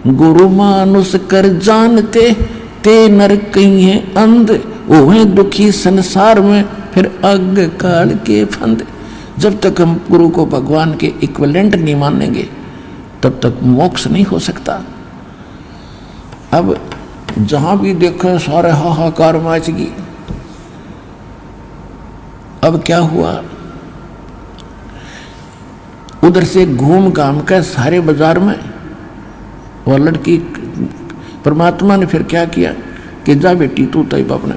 गुरु मानुष कर जानते ते नर कहीं है अंध, ओहे दुखी संसार में फिर आग काल के फंद। जब तक हम गुरु को भगवान के इक्विवेलेंट नहीं मानेंगे तब तक मोक्ष नहीं हो सकता। अब जहां भी देखो सारे हाहाकार मच गई। अब क्या हुआ, उधर से घूम घाम कर सारे बाजार में वो लड़की, परमात्मा ने फिर क्या किया कि जा बेटी तू तैयब अपने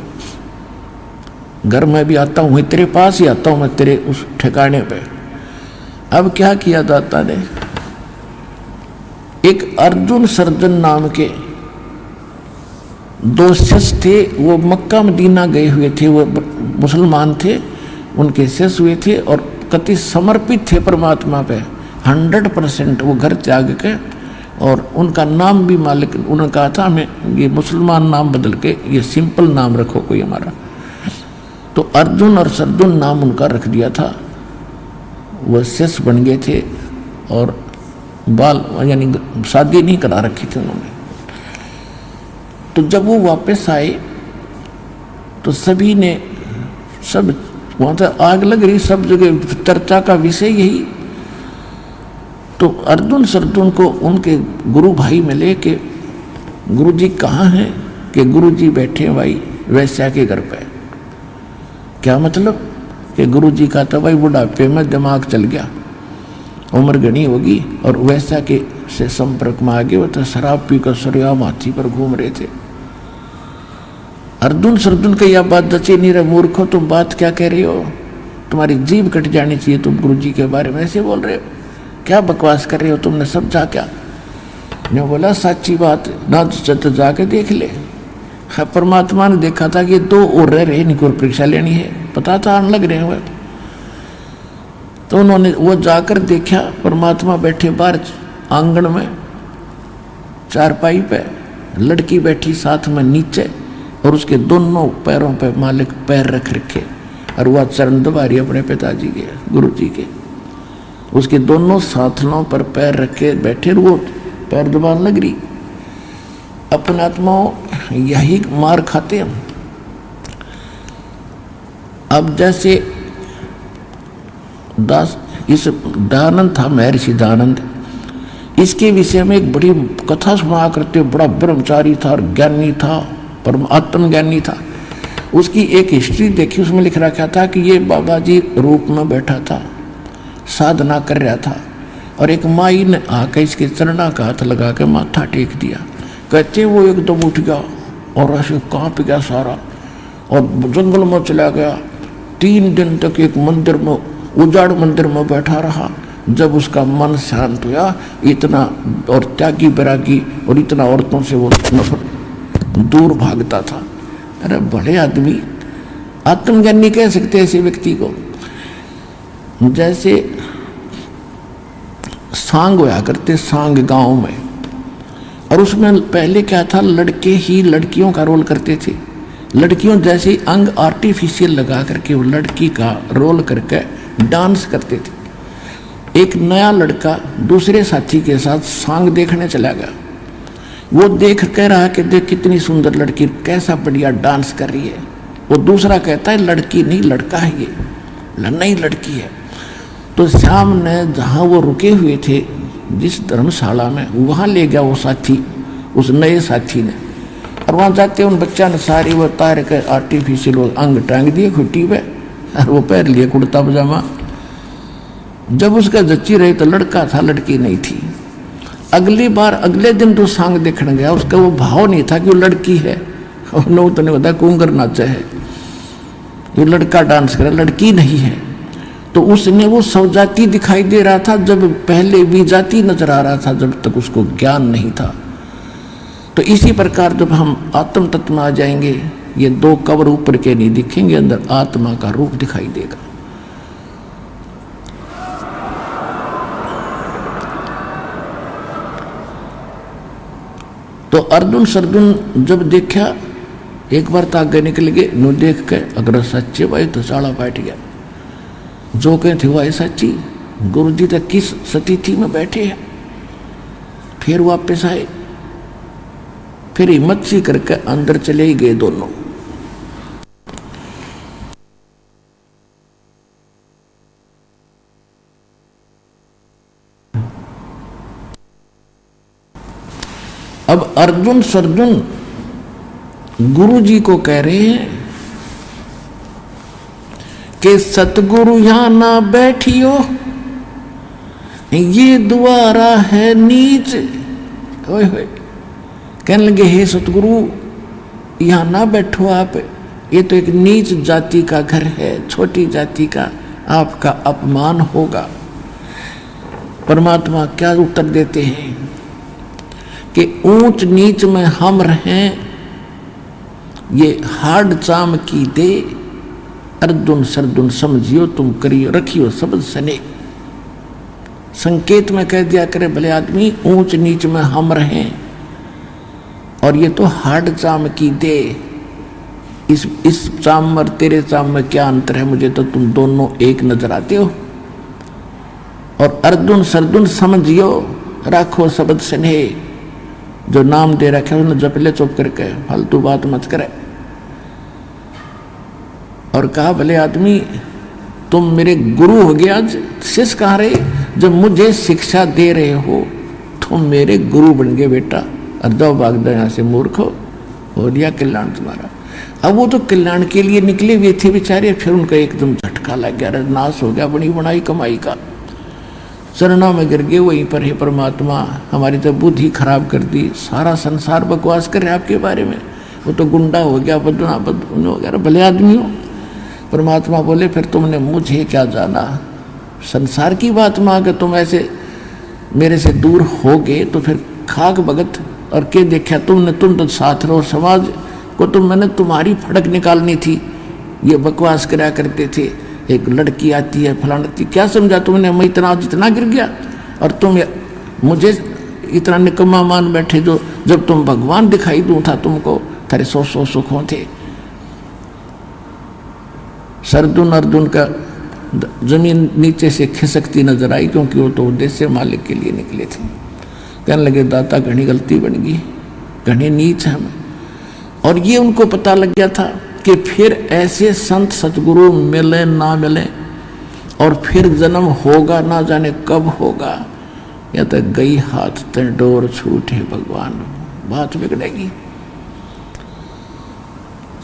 घर में भी आता हूँ, तेरे पास ही आता हूँ मैं तेरे उस ठिकाने पे। अब क्या किया दाता ने, एक अर्जुन सर्जन नाम के दो शिष्य थे, वो मक्का मदीना गए हुए थे, वो मुसलमान थे, उनके शिष्य हुए थे और कति समर्पित थे परमात्मा पे 100%। वो घर त्याग के, और उनका नाम भी मालिक, उन्होंने कहा था हमें ये मुसलमान नाम बदल के ये सिंपल नाम रखो कोई हमारा। तो अर्जुन और सर्जुन नाम उनका रख दिया था। वह शिष्य बन गए थे और बाल यानी शादी नहीं करा रखी थी उन्होंने। तो जब वो वापस आए तो सभी ने, सब वहाँ तो आग लग रही, सब जगह चर्चा का विषय यही। तो अर्जुन सर्जुन को उनके गुरु भाई मिले कि गुरु जी कहाँ हैं, कि गुरु जी बैठे हैं भाई वैश्या के घर पे। क्या मतलब कि गुरु जी का तो भाई बुढ़ापे में दिमाग चल गया, उम्र घनी होगी और वैश्या के से संपर्क में आ गए, वो तो शराब पी कर सरिया हाथी पर घूम रहे थे। अर्जुन सर्जुन का यह बात जचे नहीं रहे, मूर्खो तुम बात क्या कह रहे हो, तुम्हारी जीभ कट जानी चाहिए, तुम गुरु जी के बारे में ऐसे बोल रहे हो, क्या बकवास कर रहे हो, तुमने समझा क्या। ने बोला सच्ची बात ना तो जाके देख ले। हाँ, परमात्मा ने देखा था कि दो और रह रहे, इनको परीक्षा लेनी है, पता था आने लग रहे हुए। तो उन्होंने वो जाकर देखा, परमात्मा बैठे बाहर आंगन में चारपाई पे, लड़की बैठी साथ में नीचे और उसके दोनों पैरों पे मालिक पैर रख रखे और वह चरण दबा रही अपने पिताजी के, गुरु जी के। उसके दोनों साथलों पर पैर रखे बैठे, वो पैर दबाने लग रही। अपने आत्माओं यही मार खाते हम। अब जैसे दास इस दयानंद था, महर्षि दयानंद, इसके विषय में एक बड़ी कथा सुना करते, बड़ा ब्रह्मचारी था और ज्ञानी था, परम आत्मज्ञानी था। उसकी एक हिस्ट्री देखी, उसमें लिख रखा था कि ये बाबा जी रूप में बैठा था, साधना कर रहा था और एक माई ने आकर इसके चरणा का हाथ लगा के माथा टेक दिया। कहते वो एकदम उठ गया और ऐसे कांप गया सारा और जंगल में चला गया। 3 दिन तक एक मंदिर में, उजाड़ मंदिर में बैठा रहा। जब उसका मन शांत हुआ, इतना और त्यागी बैरागी और इतना औरतों से वो दूर भागता था। अरे बड़े आदमी, आत्मज्ञानी कह सकते हैं ऐसे व्यक्ति को। जैसे सांग होया करते, सांग गांव में, और उसमें पहले क्या था, लड़के ही लड़कियों का रोल करते थे। लड़कियों जैसे अंग आर्टिफिशियल लगा करके वो लड़की का रोल करके डांस करते थे। एक नया लड़का दूसरे साथी के साथ सांग देखने चला गया। वो देख कह रहा है कि देख कितनी सुंदर लड़की, कैसा बढ़िया डांस कर रही है। वो दूसरा कहता है लड़की नहीं लड़का है, ये नहीं लड़की है। तो शाम ने जहाँ वो रुके हुए थे जिस धर्मशाला में, वहाँ ले गया वो साथी, उस नए साथी ने। और वहाँ जाते उन बच्चा ने सारी वो तार के आर्टिफिशियल वो अंग टांग दिए खुट्टी पे और वो पहन लिए कुर्ता पजामा। जब उसका जच्ची रही तो लड़का था, लड़की नहीं थी। अगली बार अगले दिन तो सांग देखने गया, उसका वो भाव नहीं था कि वो लड़की है। और नो तो नहीं बताया कुंगर नाचा है, वो लड़का डांस करे, लड़की नहीं है। तो उसने वो सवजाती दिखाई दे रहा था, जब पहले विजाती नजर आ रहा था, जब तक उसको ज्ञान नहीं था। तो इसी प्रकार जब हम आत्म तत्व में आ जाएंगे, ये 2 कवर ऊपर के नहीं दिखेंगे, अंदर आत्मा का रूप दिखाई देगा। तो अर्जुन सर्जुन जब देखा, एक बार तो आगे निकल गए, नो देख के अगर सच्चे भाई तो साड़ा बैठ गया। जो कहे थे वह सच्ची, गुरु जी तक किस स्थिति में बैठे हैं। फिर वापस आए, फिर हिम्मत सी करके अंदर चले ही गए दोनों। अब अर्जुन सर्जुन गुरु जी को कह रहे हैं कि सतगुरु यहां ना बैठियो, ये द्वारा है नीच। ओए होए, कहने लगे हे सतगुरु यहां ना बैठो आप, ये तो एक नीच जाति का घर है, छोटी जाति का आपका अपमान होगा। परमात्मा क्या उत्तर देते हैं कि ऊंच नीच में हम रहें, ये हाड चाम की दे, अर्जुन सर्जुन समझियो तुम करियो रखियो शब्द सने। संकेत में कह दिया करे भले आदमी ऊंच नीच में हम रहें, और ये तो हाड चाम की दे। इस चाम और तेरे चाम में क्या अंतर है, मुझे तो तुम दोनों एक नजर आते हो। और अर्जुन सर्जुन समझियो राखो शब्द स्नेह, जो नाम दे रखे उन्हें जप ले चुप करके, फालतू बात मत करे। और कहा भले आदमी तुम मेरे गुरु हो गया, शिष्य कहाँ रहे, जब मुझे शिक्षा दे रहे हो तुम मेरे गुरु बन गए बेटा, और जाओ भाग दो यहाँ से मूर्ख हो दिया कल्याण तुम्हारा। अब वो तो कल्याण के लिए निकले हुए थे बेचारे, फिर उनका एकदम झटका लग गया, नाश हो गया बनी बनाई कमाई का, चरणों में गिर गए। वहीं पर हे परमात्मा हमारी तो बुद्धि खराब कर दी, सारा संसार बकवास कर रहे आपके बारे में, वो तो गुंडा हो गया, बदना बदन हो गया, भले आदमी हो। परमात्मा बोले फिर तुमने मुझे क्या जाना, संसार की बात मांग तुम ऐसे मेरे से दूर हो गए तो फिर खाक भगत और के देखा तुमने, तुम तो साथ रहो, समाज को तो मैंने तुम्हारी फड़क निकालनी थी, ये बकवास करा करते थे, एक लड़की आती है फलानी, क्या समझा तुमने, मैं इतना जितना गिर गया और तुम मुझे इतना निकम्मा मान बैठे, जो जब तुम भगवान दिखाई दूं था तुमको, तेरे सौ सुखों थे। सर्जुन अर्जुन का जमीन नीचे से खिसकती नजर आई, क्योंकि वो तो उद्देश्य मालिक के लिए निकले थे। कहने लगे दाता घनी गलती बन गई, घनी नीच हम। और ये उनको पता लग गया था कि फिर ऐसे संत सतगुरु मिले ना मिले, और फिर जन्म होगा ना जाने कब होगा, या तो गई हाथ ते डोर छूटे भगवान, बात बिगड़ेगी।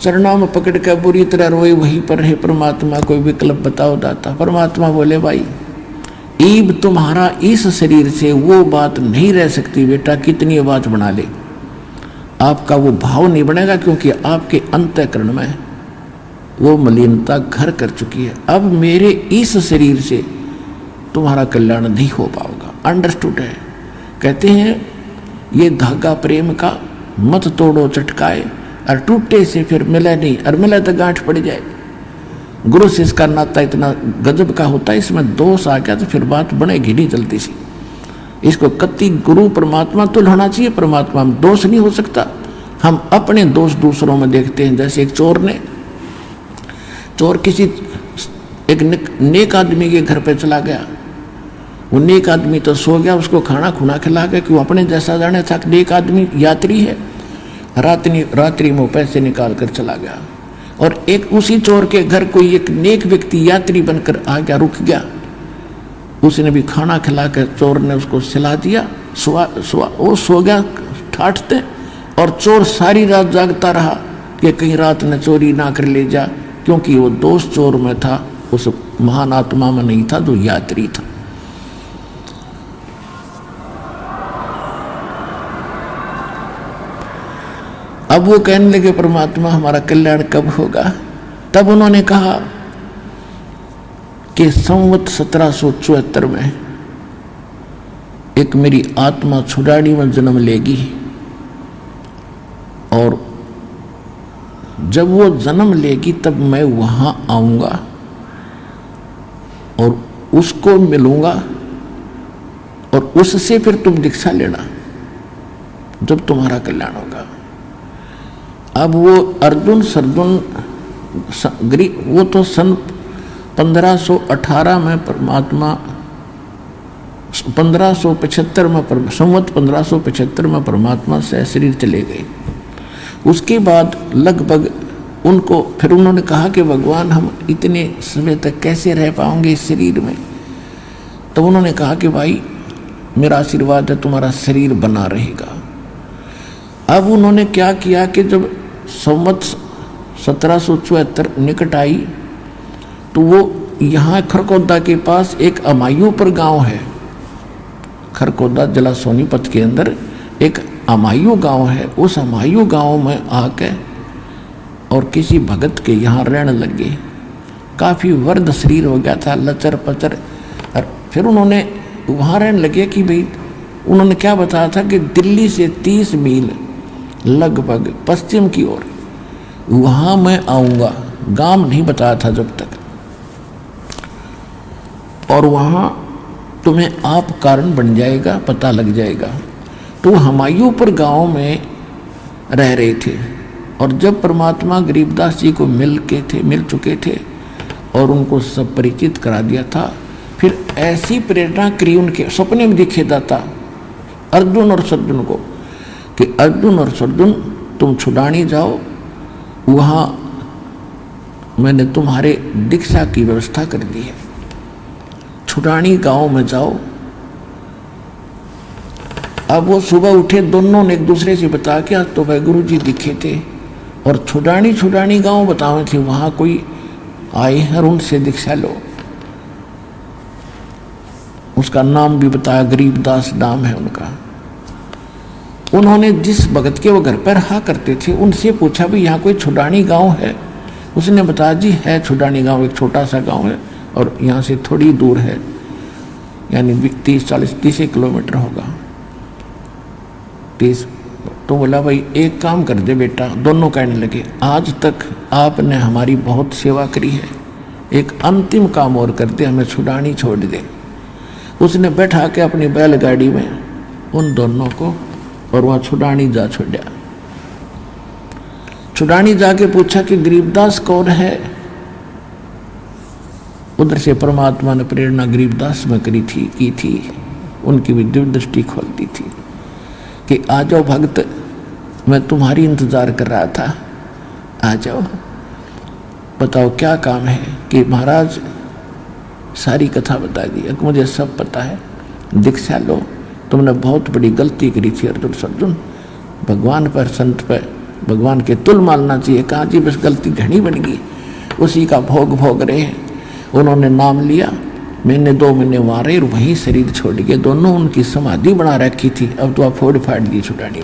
चरणों में पकड़ कर बुरी तरह रोए, वहीं पर है परमात्मा कोई विकल्प बताओ दाता। परमात्मा बोले भाई ईब तुम्हारा इस शरीर से वो बात नहीं रह सकती बेटा, कितनी बात बना ले, आपका वो भाव नहीं बनेगा, क्योंकि आपके अंतःकरण में वो मलिनता घर कर चुकी है। अब मेरे इस शरीर से तुम्हारा कल्याण नहीं हो पाएगा। अंडरस्टूड है। कहते हैं ये धागा प्रेम का मत तोड़ो चटकाए, और टूटे से फिर मिले नहीं, और मिले तो गांठ पड़ जाए। गुरु शिष्य का नाता इतना गजब का होता है, इसमें दोष आ गया तो फिर बात बनेगी नहीं जल्दी सी। इसको कति गुरु परमात्मा तो होना चाहिए, परमात्मा में दोष नहीं हो सकता। हम अपने दोष दूसरों में देखते हैं। जैसे एक चोर किसी एक नेक आदमी के घर पे चला गया, वो नेक आदमी तो सो गया, उसको खाना खुना खिला गया, कि वो अपने जैसा जाने था, नेक आदमी यात्री है, रात्रि में पैसे निकाल कर चला गया। और एक उसी चोर के घर कोई एक नेक व्यक्ति यात्री बनकर आ गया, रुक गया, उसने भी खाना खिला कर चोर ने उसको सिला दिया, वो सो गया ठाठते, और चोर सारी रात जागता रहा कि कहीं रात ने चोरी ना कर ले जा, क्योंकि वो दोष चोर में था, उस महान आत्मा में नहीं था जो यात्री था। अब वो कहने लगे परमात्मा हमारा कल्याण कब होगा। तब उन्होंने कहा कि संवत 1774 में एक मेरी आत्मा छुड़ाड़ी में जन्म लेगी, और जब वो जन्म लेगी तब मैं वहां आऊंगा और उसको मिलूंगा, और उससे फिर तुम दीक्षा लेना जब तुम्हारा कल्याण होगा। अब वो अर्जुन सर्जुन वो तो सन 1518 में परमात्मा 1575 में संवत 1575 में परमात्मा से शरीर चले गए। उसके बाद लगभग उनको फिर उन्होंने कहा कि भगवान हम इतने समय तक कैसे रह पाएंगे इस शरीर में। तो उन्होंने कहा कि भाई मेरा आशीर्वाद है तुम्हारा शरीर बना रहेगा। अब उन्होंने क्या किया कि जब संवत 1774 निकट आई तो वो यहाँ खरकोदा के पास एक अमायू पर गांव है। खरकोदा जिला सोनीपत के अंदर एक अमायू गांव है। उस अमायू गांव में आके और किसी भगत के यहाँ रहने लगे। काफ़ी वर्द शरीर हो गया था, लचर पचर। और फिर उन्होंने वहाँ रहने लगे कि भाई उन्होंने क्या बताया था कि दिल्ली से 30 मील लगभग पश्चिम की ओर वहाँ मैं आऊँगा। गांव नहीं बताया था जब तक। और वहाँ तुम्हें आप कारण बन जाएगा, पता लग जाएगा। तो हमायूंपुर गांव में रह रहे थे। और जब परमात्मा गरीबदास जी को मिल चुके थे और उनको सब परिचित करा दिया था, फिर ऐसी प्रेरणा करी उनके सपने में दिखे दाता अर्जुन और सज्जन को कि अर्जुन और सज्जन तुम छुड़ानी जाओ, वहाँ मैंने तुम्हारे दीक्षा की व्यवस्था कर दी है। छुड़ानी गांव में जाओ। अब वो सुबह उठे, दोनों ने एक दूसरे से बता के आज तो भाई गुरु जी दिखे थे और छुड़ानी गांव बताए थे, वहाँ कोई आए हैं और उनसे दीक्षा लो। उसका नाम भी बताया, गरीबदास नाम है उनका। उन्होंने जिस भगत के वो घर पर रहा करते थे उनसे पूछा भी यहाँ कोई छुड़ानी गांव है। उसने बताया जी है छुड़ानी गांव, एक छोटा सा गांव है और यहाँ से थोड़ी दूर है, यानी 30 किलोमीटर होगा 30। तो बोला भाई एक काम कर दे बेटा। दोनों कहने लगे आज तक आपने हमारी बहुत सेवा करी है, एक अंतिम काम और कर दे, हमें छुड़ानी छोड़ दे। उसने बैठा के अपनी बैलगाड़ी में उन दोनों को और वहाँ छुड़ानी जा छोड़ा। छुड़ानी जाके पूछा कि गरीबदास कौन है। उधर से परमात्मा ने प्रेरणा गरीबदास में की थी। उनकी भी दिव्य दृष्टि खोलती थी कि आ जाओ भक्त, मैं तुम्हारी इंतजार कर रहा था, आ जाओ, बताओ क्या काम है। कि महाराज सारी कथा बता दी, मुझे सब पता है, दीक्षा लो, तुमने बहुत बड़ी गलती करी थी अर्जुन। भगवान पर संत पर भगवान के तुल मानना चाहिए। कहा जी बस गलती घनी बन गई, उसी का भोग रहे हैं। उन्होंने नाम लिया, महीने 2 महीने वहाँ रहे, वहीं शरीर छोड़ के दोनों उनकी समाधि बना रखी थी। अब तो आप फोड़ फाड़ दी छुड़ानी।